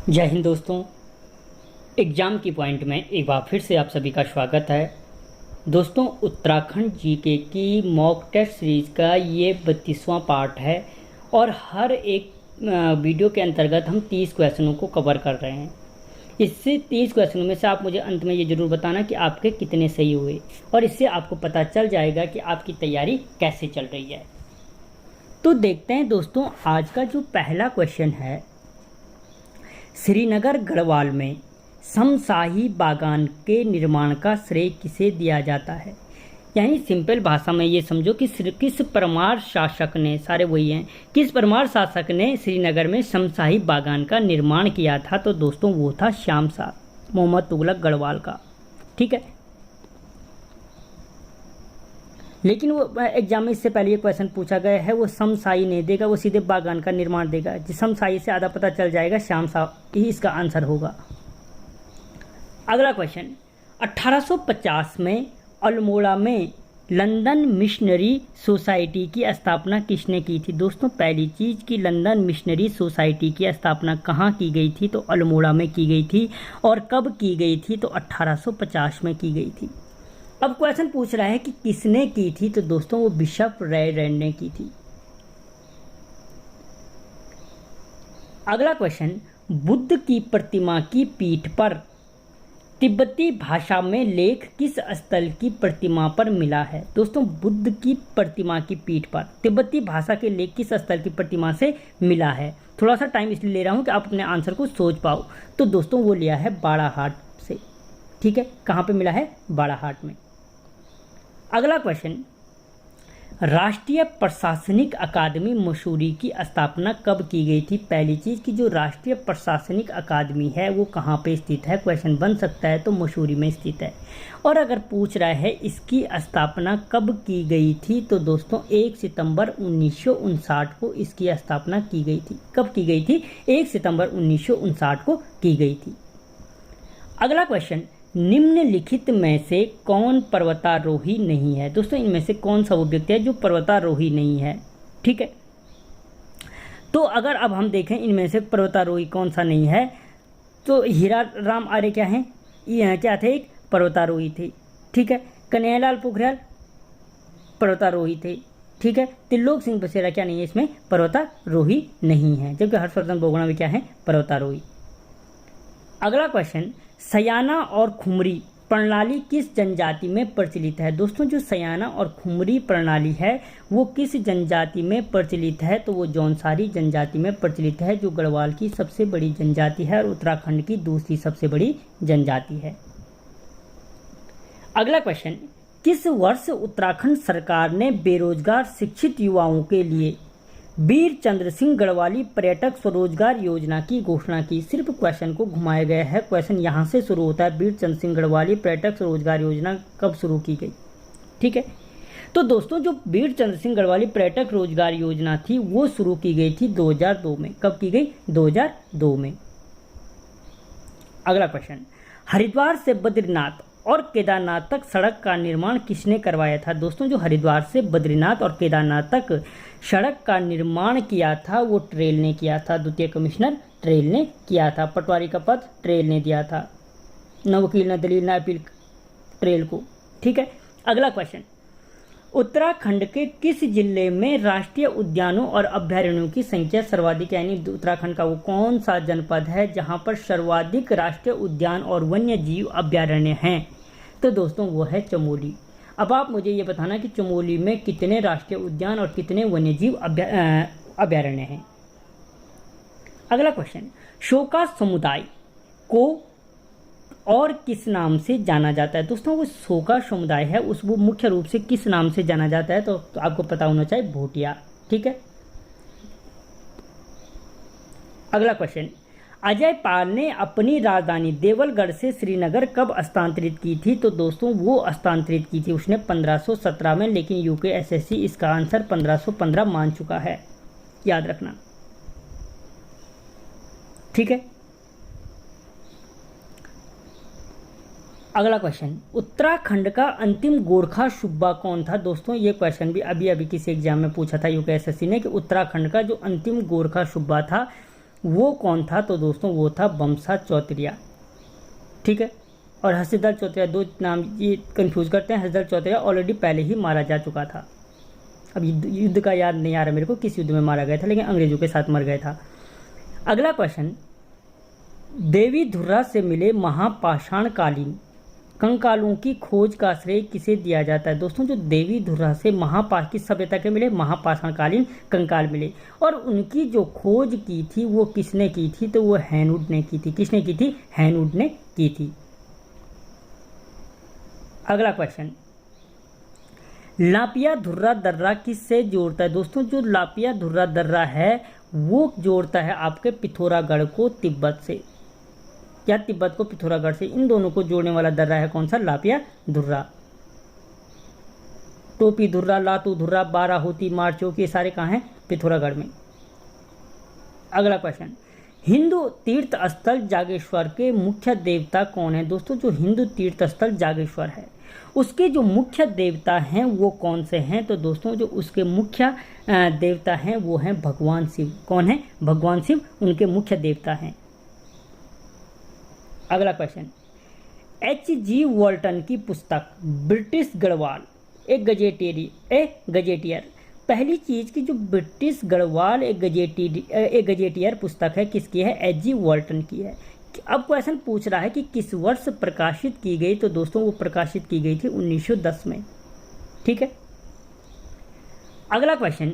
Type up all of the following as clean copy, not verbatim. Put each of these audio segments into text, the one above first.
जय हिंद दोस्तों। एग्ज़ाम की पॉइंट में एक बार फिर से आप सभी का स्वागत है। दोस्तों, उत्तराखंड जीके की मॉक टेस्ट सीरीज़ का ये 32वां पार्ट है और हर एक वीडियो के अंतर्गत हम 30 क्वेश्चनों को कवर कर रहे हैं। इससे 30 क्वेश्चनों में से आप मुझे अंत में ये ज़रूर बताना कि आपके कितने सही हुए और इससे आपको पता चल जाएगा कि आपकी तैयारी कैसे चल रही है। तो देखते हैं दोस्तों, आज का जो पहला क्वेश्चन है, श्रीनगर गढ़वाल में शमशाही बागान के निर्माण का श्रेय किसे दिया जाता है। यानी सिंपल भाषा में ये समझो कि किस परमार शासक ने, सारे वही हैं, किस परमार शासक ने श्रीनगर में शमशाही बागान का निर्माण किया था। तो दोस्तों वो था श्याम शाह मोहम्मद तुगलक गढ़वाल का। ठीक है, लेकिन वो एग्जाम में इससे पहले ये क्वेश्चन पूछा गया है, वो शमशाही नहीं देगा, वो सीधे बागान का निर्माण देगा। जिस शमशाही से आधा पता चल जाएगा, श्याम शाह ही इसका आंसर होगा। अगला क्वेश्चन, 1850 में अल्मोड़ा में लंदन मिशनरी सोसाइटी की स्थापना किसने की थी। दोस्तों पहली चीज कि लंदन मिशनरी सोसाइटी की स्थापना कहाँ की गई थी, तो अल्मोड़ा में की गई थी। और कब की गई थी, तो 1850 में की गई थी। अब क्वेश्चन पूछ रहा है कि किसने की थी, तो दोस्तों वो बिशप रेड ने की थी। अगला क्वेश्चन, बुद्ध की प्रतिमा की पीठ पर तिब्बती भाषा में लेख किस स्थल की प्रतिमा पर मिला है। दोस्तों बुद्ध की प्रतिमा की पीठ पर तिब्बती भाषा के लेख किस स्थल की प्रतिमा से मिला है। थोड़ा सा टाइम इसलिए ले रहा हूं कि आप अपने आंसर को सोच पाओ। तो दोस्तों वो लिया है बाड़ाहाट से। ठीक है, कहाँ पे मिला है, बाड़ाहाट में। अगला क्वेश्चन, राष्ट्रीय प्रशासनिक अकादमी मसूरी की स्थापना कब की गई थी। पहली चीज कि जो राष्ट्रीय प्रशासनिक अकादमी है वो कहाँ पे स्थित है, क्वेश्चन बन सकता है, तो मसूरी में स्थित है। और अगर पूछ रहा है इसकी स्थापना कब की गई थी, तो दोस्तों 1 सितंबर 1959 को इसकी स्थापना की गई थी। कब की गई थी, 1 सितंबर 1959 को की गई थी। अगला क्वेश्चन, निम्नलिखित में से कौन पर्वतारोही नहीं है। दोस्तों इनमें से कौन सा वो व्यक्ति है जो पर्वतारोही नहीं है। ठीक है, तो अगर अब हम देखें इनमें से पर्वतारोही कौन सा नहीं है, तो हीरा राम आर्य क्या है, ये क्या थे, एक पर्वतारोही थे। ठीक है, कन्हैयालाल पोखरियाल पर्वतारोही थे। ठीक है, त्रिलोक सिंह बसेरा क्या नहीं है, इसमें पर्वतारोही नहीं है, जबकि हर्षवर्धन बोगड़ा भी क्या है, पर्वतारोही। अगला क्वेश्चन, सयाना और खुमरी प्रणाली किस जनजाति में प्रचलित है। दोस्तों जो सयाना और खुमरी प्रणाली है वो किस जनजाति में प्रचलित है, तो वो जौनसारी जनजाति में प्रचलित है, जो गढ़वाल की सबसे बड़ी जनजाति है और उत्तराखंड की दूसरी सबसे बड़ी जनजाति है। अगला क्वेश्चन, किस वर्ष उत्तराखंड सरकार ने बेरोजगार शिक्षित युवाओं के लिए वीर चंद्र सिंह गढ़वाली पर्यटक स्वरोजगार योजना की घोषणा की। सिर्फ क्वेश्चन को घुमाया गया है, क्वेश्चन यहाँ से शुरू होता है, वीर चंद्र सिंह गढ़वाली पर्यटक स्वरोजगार योजना कब शुरू की गई। ठीक है, तो दोस्तों जो वीर चंद्र सिंह गढ़वाली पर्यटक रोजगार योजना थी वो शुरू की गई थी 2002 में। कब की गई, 2002 में। अगला क्वेश्चन, हरिद्वार से बद्रीनाथ और केदारनाथ तक सड़क का निर्माण किसने करवाया था। दोस्तों जो हरिद्वार से बद्रीनाथ और केदारनाथ तक सड़क का निर्माण किया था वो ट्रेल ने किया था, द्वितीय कमिश्नर ट्रेल ने किया था। पटवारी का पद ट्रेल ने दिया था, न वकील न दलील न अपील ट्रेल को। ठीक है, अगला क्वेश्चन, उत्तराखंड के किस जिले में राष्ट्रीय उद्यानों और अभ्यारण्यों की संख्या सर्वाधिक, यानी उत्तराखंड का वो कौन सा जनपद है जहां पर सर्वाधिक राष्ट्रीय उद्यान और वन्य जीव अभ्यारण्य हैं। तो दोस्तों वो है चमोली। अब आप मुझे ये बताना कि चमोली में कितने राष्ट्रीय उद्यान और कितने वन्यजीव अभ्यारण्य हैं। अगला क्वेश्चन, शोका समुदाय को और किस नाम से जाना जाता है। दोस्तों वो शोका समुदाय है उस वो मुख्य रूप से किस नाम से जाना जाता है, तो आपको पता होना चाहिए, भोटिया। ठीक है, अगला क्वेश्चन, अजय पाल ने अपनी राजधानी देवलगढ़ से श्रीनगर कब स्थानांतरित की थी। तो दोस्तों वो स्थानांतरित की थी उसने 1517 में, लेकिन यूकेएसएससी इसका आंसर 1515 मान चुका है, याद रखना। ठीक है, अगला क्वेश्चन, उत्तराखंड का अंतिम गोरखा सूबा कौन था। दोस्तों ये क्वेश्चन भी अभी अभी किसी एग्जाम में पूछा था यूकेएसएससी ने कि उत्तराखंड का जो अंतिम गोरखा सूबा था वो कौन था? तो दोस्तों वो था बमसा चौतरिया। ठीक है, और हर्षिदल चौतरिया, दो नाम ये कंफ्यूज करते हैं। हर्षिदल चौतरिया ऑलरेडी पहले ही मारा जा चुका था। अब युद्ध का याद नहीं आ रहा मेरे को किस युद्ध में मारा गया था, लेकिन अंग्रेजों के साथ मर गया था। अगला क्वेश्चन, देवी धुर्रा से मिले महापाषाणकालीन कंकालों की खोज का श्रेय किसे दिया जाता है? दोस्तों जो देवी धुर्रा से किस सभ्यता के मिले? महापाषाणकालीन कंकाल मिले, और उनकी जो खोज की थी वो किसने की थी? तो वो हैनवुड ने की थी। किसने की थी? हैनवुड ने की थी। अगला क्वेश्चन, लापिया धुर्रा दर्रा किससे जोड़ता है? दोस्तों जो लापिया धुर्रा दर्रा है वो जोड़ता है आपके पिथौरागढ़ को तिब्बत से, या तिब्बत को पिथौरागढ़ से। इन दोनों को जोड़ने वाला दर्रा है कौन सा? लापिया धुर्रा। टोपी धुर्रा, लातू धुर्रा, बाराहोती, मारचौक, ये सारे कहाँ हैं? पिथौरागढ़ में। अगला क्वेश्चन, हिंदू तीर्थ स्थल जागेश्वर के मुख्य देवता कौन है? दोस्तों जो हिंदू तीर्थ स्थल जागेश्वर है उसके जो मुख्य देवता हैं वो कौन से हैं? तो दोस्तों जो उसके मुख्य देवता हैं वो हैं भगवान शिव। कौन है? भगवान शिव उनके मुख्य देवता हैं। अगला क्वेश्चन, H.G. वॉल्टन की पुस्तक ब्रिटिश गढ़वाल एक गजेटियर। पहली चीज की जो ब्रिटिश गढ़वाल एक गजेटियर पुस्तक है किसकी है? H.G. वॉल्टन की है। अब क्वेश्चन पूछ रहा है कि किस वर्ष प्रकाशित की गई? तो दोस्तों वो प्रकाशित की गई थी 1910 में। ठीक है। अगला क्वेश्चन,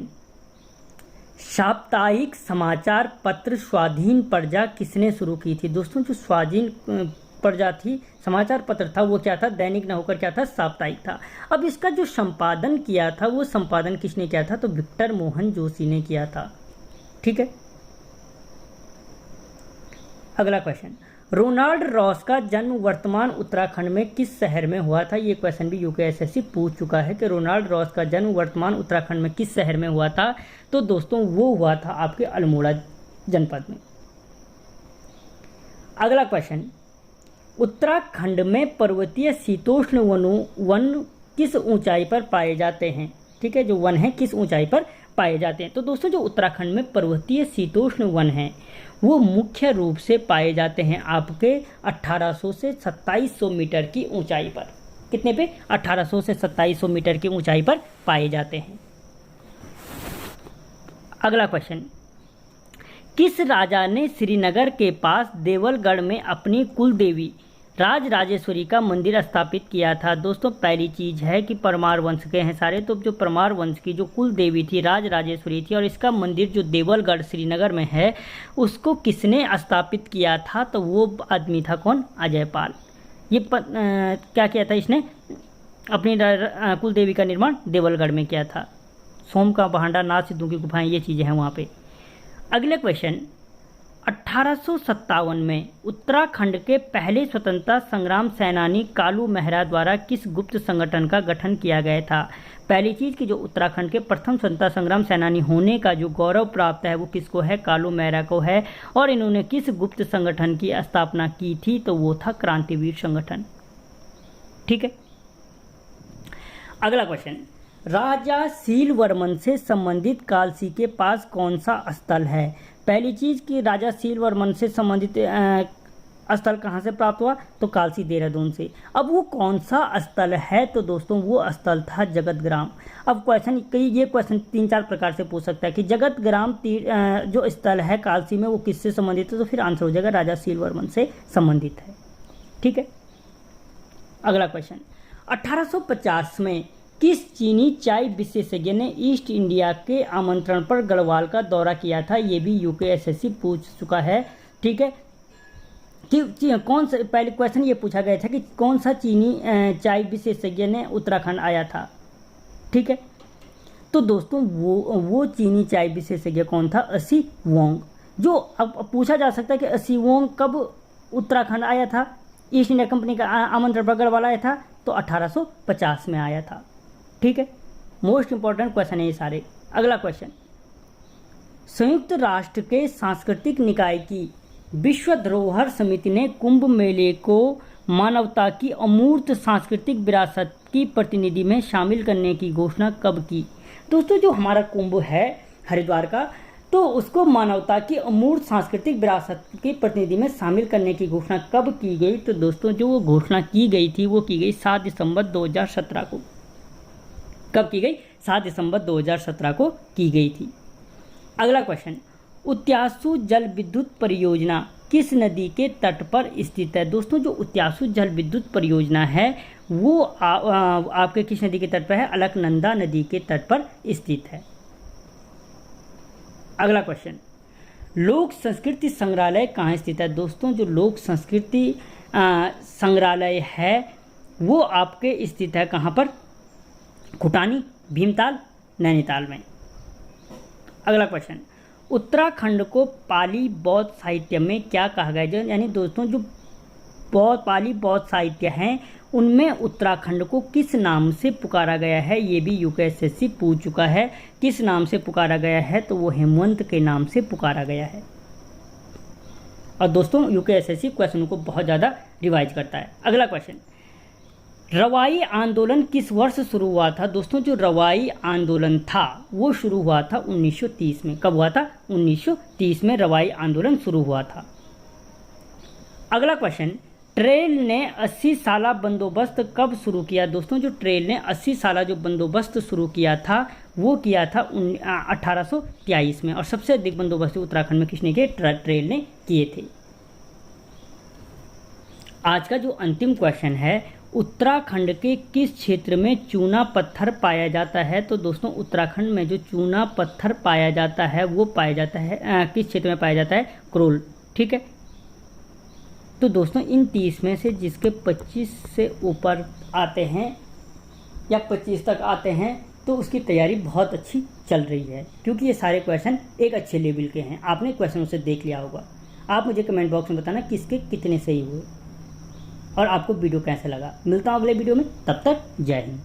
साप्ताहिक समाचार पत्र स्वाधीन प्रजा किसने शुरू की थी? दोस्तों जो स्वाधीन प्रजा थी समाचार पत्र था वो क्या था? दैनिक न होकर क्या था? साप्ताहिक था। अब इसका जो संपादन किया था वो संपादन किसने किया था? तो विक्टर मोहन जोशी ने किया था। ठीक है। अगला क्वेश्चन, रोनाल्ड रॉस का जन्म वर्तमान उत्तराखंड में किस शहर में हुआ था? ये क्वेश्चन भी यूकेएसएससी पूछ चुका है कि रोनाल्ड रॉस का जन्म वर्तमान उत्तराखंड में किस शहर में हुआ था? तो दोस्तों वो हुआ था आपके अल्मोड़ा जनपद में। अगला क्वेश्चन, उत्तराखंड में पर्वतीय शीतोष्ण वन किस ऊंचाई पर पाए जाते हैं? ठीक है, जो वन है किस ऊंचाई पर पाए जाते हैं? तो दोस्तों जो उत्तराखंड में पर्वतीय शीतोष्ण वन है वो मुख्य रूप से पाए जाते हैं आपके 1800 से 2700 मीटर की ऊंचाई पर। कितने पे? 1800 से 2700 मीटर की ऊंचाई पर पाए जाते हैं। अगला क्वेश्चन, किस राजा ने श्रीनगर के पास देवलगढ़ में अपनी कुल देवी राजराजेश्वरी का मंदिर स्थापित किया था? दोस्तों पहली चीज है कि परमार वंश के हैं सारे, तो जो परमार वंश की जो कुल देवी थी राजराजेश्वरी थी, और इसका मंदिर जो देवलगढ़ श्रीनगर में है उसको किसने स्थापित किया था? तो वो आदमी था कौन? अजयपाल। ये क्या किया था इसने? अपनी कुल देवी का निर्माण देवलगढ़ में किया था। सोम का भांडा, नाथ सिद्धू की गुफाएं, ये चीज़ें हैं वहाँ पे। अगले क्वेश्चन, 1857 में उत्तराखंड के पहले स्वतंत्रता संग्राम सेनानी कालू मेहरा द्वारा किस गुप्त संगठन का गठन किया गया था? पहली चीज कि जो उत्तराखंड के प्रथम स्वतंत्रता संग्राम सेनानी होने का जो गौरव प्राप्त है वो किसको है? कालू मेहरा को है। और इन्होंने किस गुप्त संगठन की स्थापना की थी? तो वो था क्रांतिवीर संगठन। ठीक है। अगला क्वेश्चन, राजा सीलवर्मन से संबंधित कालसी के पास कौन सा स्थल है? पहली चीज कि राजा सीलवर्मन से संबंधित स्थल कहाँ से प्राप्त हुआ? तो कालसी देहरादून से। अब वो कौन सा स्थल है? तो दोस्तों वो स्थल था जगतग्राम। अब ये क्वेश्चन 3-4 प्रकार से पूछ सकता है कि जगतग्राम जो स्थल है कालसी में वो किससे संबंधित है? तो फिर आंसर हो जाएगा राजा सीलवर्मन से संबंधित है। ठीक है। अगला क्वेश्चन, 1850 में किस चीनी चाय विशेषज्ञ ने ईस्ट इंडिया के आमंत्रण पर गढ़वाल का दौरा किया था? ये भी यूकेएसएससी पूछ चुका है। ठीक है, कि कौन सा, पहले क्वेश्चन ये पूछा गया था कि कौन सा चीनी चाय विशेषज्ञ ने उत्तराखंड आया था। ठीक है, तो दोस्तों वो चीनी चाय विशेषज्ञ कौन था? असी वोंग। जो अब पूछा जा सकता है कि असी वोंग कब उत्तराखंड आया था? ईस्ट इंडिया कंपनी का आमंत्रण पर गढ़वाल आया था तो 1850 में आया था। ठीक है, मोस्ट इंपॉर्टेंट क्वेश्चन है ये सारे। अगला क्वेश्चन, संयुक्त राष्ट्र के सांस्कृतिक निकाय की विश्व धरोहर समिति ने कुंभ मेले को मानवता की अमूर्त सांस्कृतिक विरासत की प्रतिनिधि में शामिल करने की घोषणा कब की? दोस्तों जो हमारा कुंभ है हरिद्वार का, तो उसको मानवता की अमूर्त सांस्कृतिक विरासत के प्रतिनिधि में शामिल करने की घोषणा कब की गई? तो दोस्तों जो वो घोषणा की गई थी वो की गई 7 दिसंबर 2017 को। कब की गई? 7 दिसंबर 2017 को की गई थी। अगला क्वेश्चन, उत्यासु जल विद्युत परियोजना किस नदी के तट पर स्थित है? दोस्तों जो उत्यासु जल विद्युत परियोजना है वो आपके किस नदी के तट पर है? अलकनंदा नदी के तट पर स्थित है। अगला क्वेश्चन, लोक संस्कृति संग्रहालय कहाँ स्थित है? दोस्तों जो लोक संस्कृति संग्रहालय है वो आपके स्थित है कहाँ पर? खुटानी, भीमताल, नैनीताल में। अगला क्वेश्चन, उत्तराखंड को पाली बौद्ध साहित्य में क्या कहा गया है? यानी दोस्तों जो पाली बौद्ध साहित्य हैं उनमें उत्तराखंड को किस नाम से पुकारा गया है? ये भी यूकेएसएससी पूछ चुका है। किस नाम से पुकारा गया है? तो वो हेमवंत के नाम से पुकारा गया है। और दोस्तों यूकेएसएससी क्वेश्चन को बहुत ज़्यादा रिवाइज करता है। अगला क्वेश्चन, रवाई आंदोलन किस वर्ष शुरू हुआ था? दोस्तों जो रवाई आंदोलन था वो शुरू हुआ था 1930 में। कब हुआ था? 1930 में रवाई आंदोलन शुरू हुआ था। अगला क्वेश्चन, ट्रेल ने 80 साला बंदोबस्त कब शुरू किया? दोस्तों जो ट्रेल ने 80 साला जो बंदोबस्त शुरू किया था वो किया था 1823 में। और सबसे अधिक बंदोबस्त उत्तराखंड में किसने किए? ट्रेल ने किए थे। आज का जो अंतिम क्वेश्चन है, उत्तराखंड के किस क्षेत्र में चूना पत्थर पाया जाता है? तो दोस्तों उत्तराखंड में जो चूना पत्थर पाया जाता है वो पाया जाता है किस क्षेत्र में पाया जाता है? क्रोल। ठीक है, तो दोस्तों इन 30 में से जिसके 25 से ऊपर आते हैं या 25 तक आते हैं तो उसकी तैयारी बहुत अच्छी चल रही है, क्योंकि ये सारे क्वेश्चन एक अच्छे लेवल के हैं। आपने क्वेश्चन उसे देख लिया होगा। आप मुझे कमेंट बॉक्स में बताना किसके कितने सही हुए और आपको वीडियो कैसा लगा। मिलता हूँ अगले वीडियो में, तब तक जय हिंद।